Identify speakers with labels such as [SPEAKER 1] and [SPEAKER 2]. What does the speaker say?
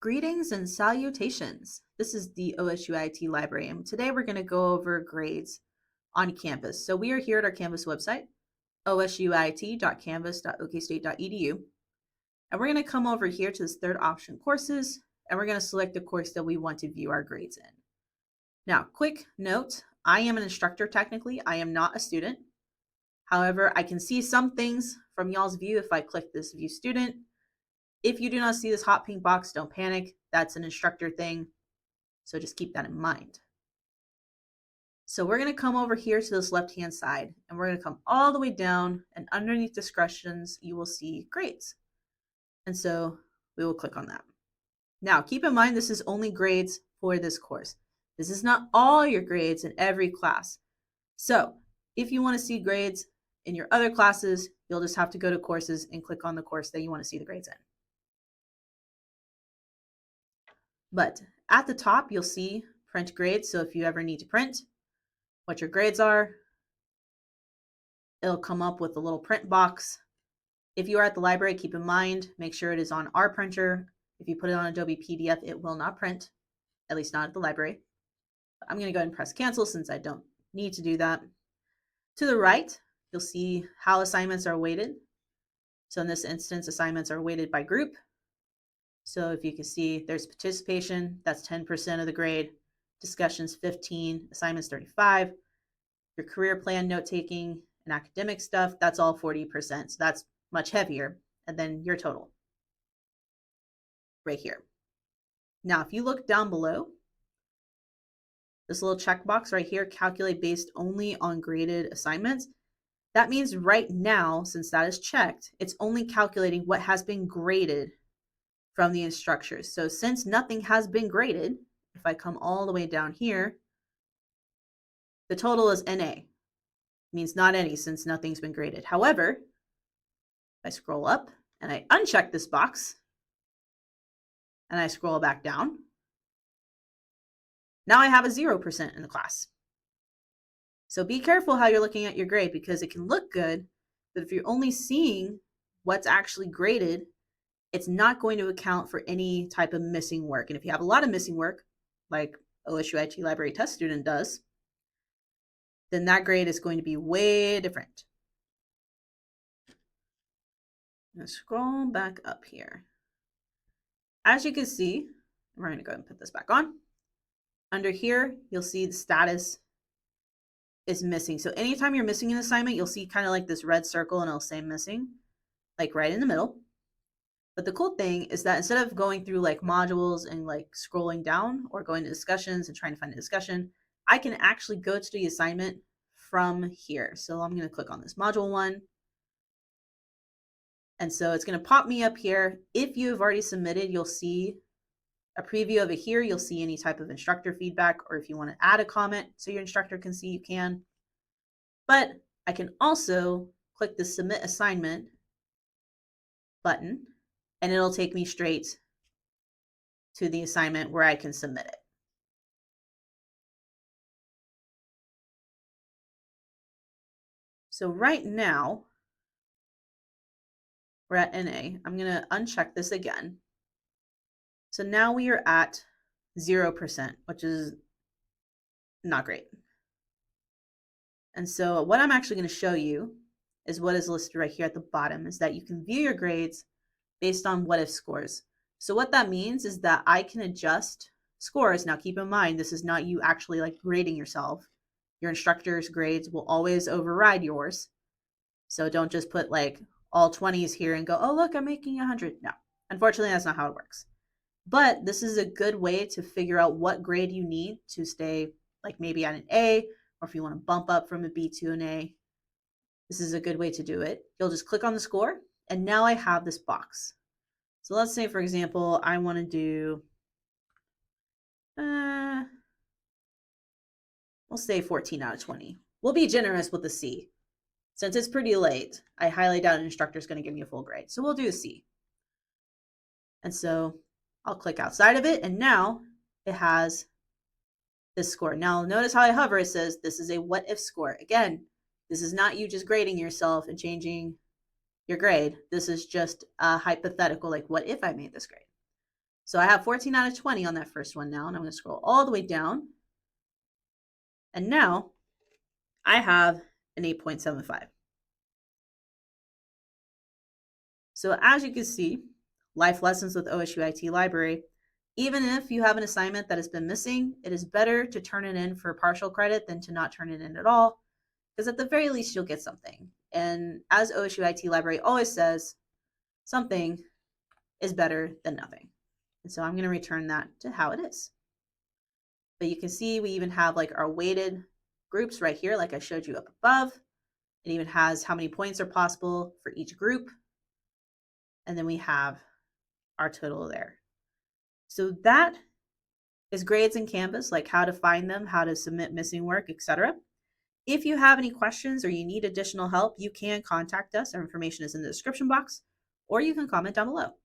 [SPEAKER 1] Greetings and salutations. This is the OSUIT Library, and today we're going to go over grades on campus. So we are here at our campus website, osuit.canvas.okstate.edu, and we're going to come over here to this third option, courses, and we're going to select the course that we want to view our grades in. Now, quick note, I am an instructor technically. I am not a student. However, I can see some things from y'all's view if I click this view student. If you do not see this hot pink box, don't panic. That's an instructor thing. So just keep that in mind. So we're going to come over here to this left-hand side, and we're going to come all the way down, and underneath discussions, you will see grades. And so we will click on that. Now, keep in mind, this is only grades for this course. This is not all your grades in every class. So if you want to see grades in your other classes, you'll just have to go to courses and click on the course that you want to see the grades in. But at the top, you'll see print grades. So if you ever need to print what your grades are, it'll come up with a little print box. If you are at the library, keep in mind, make sure it is on our printer. If you put it on Adobe PDF, it will not print, at least not at the library. But I'm going to go ahead and press cancel since I don't need to do that. To the right, you'll see how assignments are weighted. So in this instance, assignments are weighted by group. So if you can see, there's participation, that's 10% of the grade, discussions 15, assignments 35, your career plan, note-taking, and academic stuff, that's all 40%. So that's much heavier. And then your total right here. Now, if you look down below, this little checkbox right here, calculate based only on graded assignments. That means right now, since that is checked, it's only calculating what has been graded from the instructors. So since nothing has been graded, if I come all the way down here, the total is NA. It means not any since nothing's been graded. However, if I scroll up and I uncheck this box and I scroll back down, now I have a 0% in the class. So be careful how you're looking at your grade because it can look good, but if you're only seeing what's actually graded, it's not going to account for any type of missing work. And if you have a lot of missing work, like OSUIT Library test student does, then that grade is going to be way different. Now scroll back up here. As you can see, we're going to go ahead and put this back on. Under here, you'll see the status is missing. So anytime you're missing an assignment, you'll see kind of like this red circle and it'll say missing, like right in the middle. But the cool thing is that instead of going through like modules and like scrolling down or going to discussions and trying to find a discussion, I can actually go to the assignment from here. So I'm going to click on this module 1. And so it's going to pop me up here. If you have already submitted, you'll see a preview of it here. You'll see any type of instructor feedback, or if you want to add a comment so your instructor can see, you can. But I can also click the submit assignment button, and it'll take me straight to the assignment where I can submit it. So right now, we're at NA. I'm going to uncheck this again. So now we are at 0%, which is not great. And so what I'm actually going to show you is what is listed right here at the bottom, is that you can view your grades based on what if scores. So what that means is that I can adjust scores. Now keep in mind, this is not you actually like grading yourself. Your instructor's grades will always override yours. So don't just put like all 20s here and go, oh, look, I'm making 100. No, unfortunately, that's not how it works. But this is a good way to figure out what grade you need to stay like maybe at an A, or if you want to bump up from a B to an A. This is a good way to do it. You'll just click on the score, and now I have this box. So let's say, for example, I want to do, we'll say 14 out of 20. We'll be generous with the C. Since it's pretty late, I highly doubt an instructor is going to give me a full grade. So we'll do a C. And so I'll click outside of it, and now it has this score. Now notice how I hover, it says this is a what if score. Again, this is not you just grading yourself and changing your grade. This is just a hypothetical, like what if I made this grade? So I have 14 out of 20 on that first one now, and I'm going to scroll all the way down. And now I have an 8.75. So as you can see, life lessons with OSUIT Library, even if you have an assignment that has been missing, it is better to turn it in for partial credit than to not turn it in at all, because at the very least you'll get something. And as OSUIT Library always says, something is better than nothing. And so I'm going to return that to how it is. But you can see we even have like our weighted groups right here, like I showed you up above. It even has how many points are possible for each group. And then we have our total there. So that is grades in Canvas, like how to find them, how to submit missing work, etc. If you have any questions or you need additional help, you can contact us. Our information is in the description box, or you can comment down below.